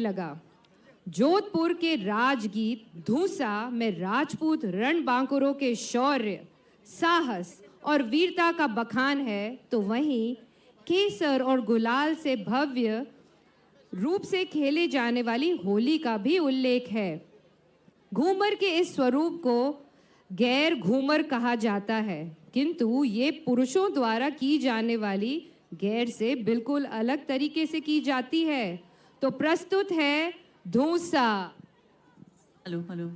लगा। जोधपुर के राजगीत धूसा में राजपूत रणबांकुरों के शौर्य, साहस और वीरता का बखान है, तो वहीं केसर और गुलाल से भव्य रूप से खेले जाने वाली होली का भी उल्लेख है। घूमर के इस स्वरूप को गैर घूमर कहा जाता है, किंतु ये पुरुषों द्वारा की जाने वाली गैर से बिल्कुल अलग तरीके से की जाती है। तो प्रस्तुत है धूसा। Hello hello.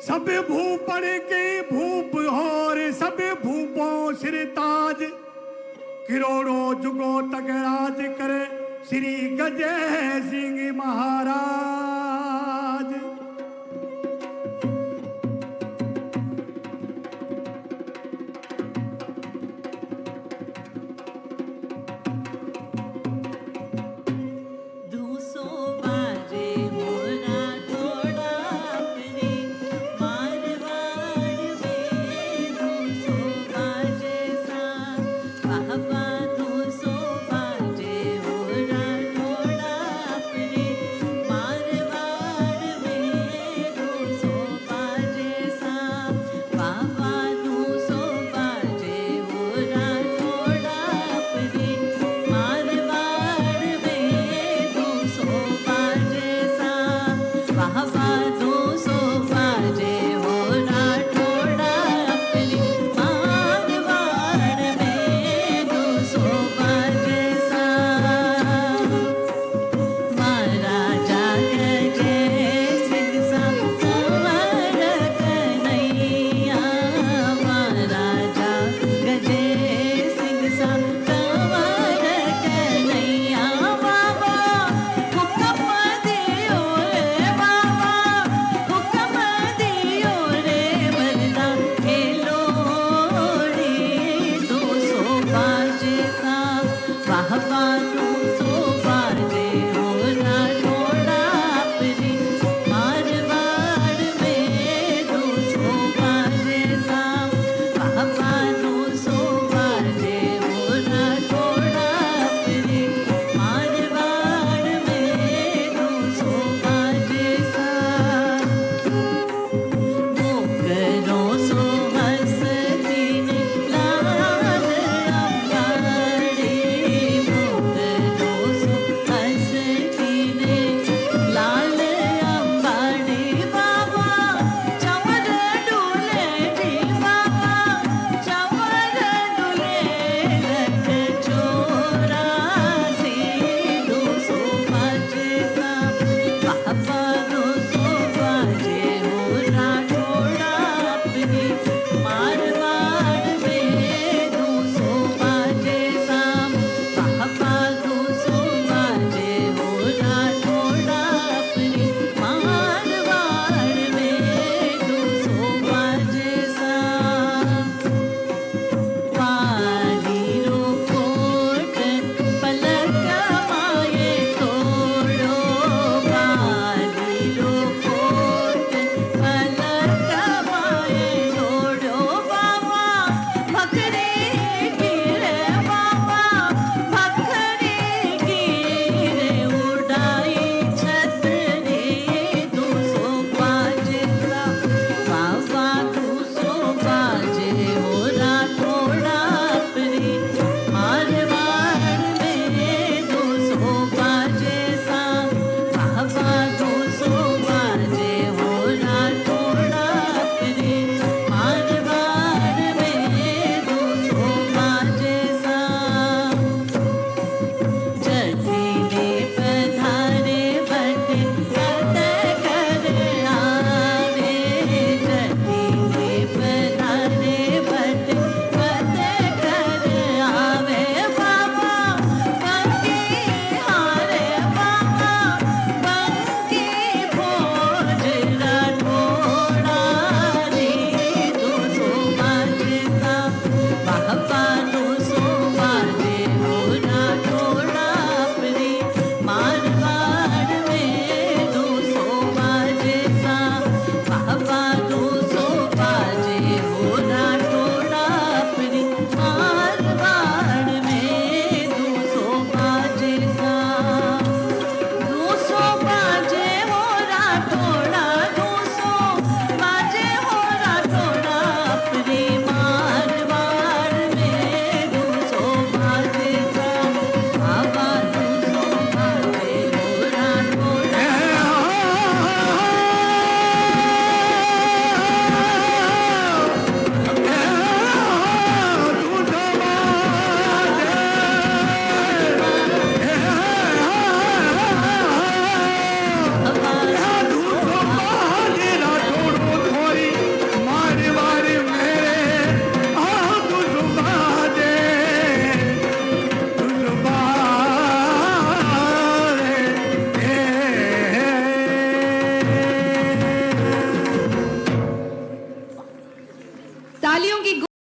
सब भूपर के भूप और सब भूपों सिरताज, करोड़ों जुगों तक राज करे श्री गजय सिंह महाराज।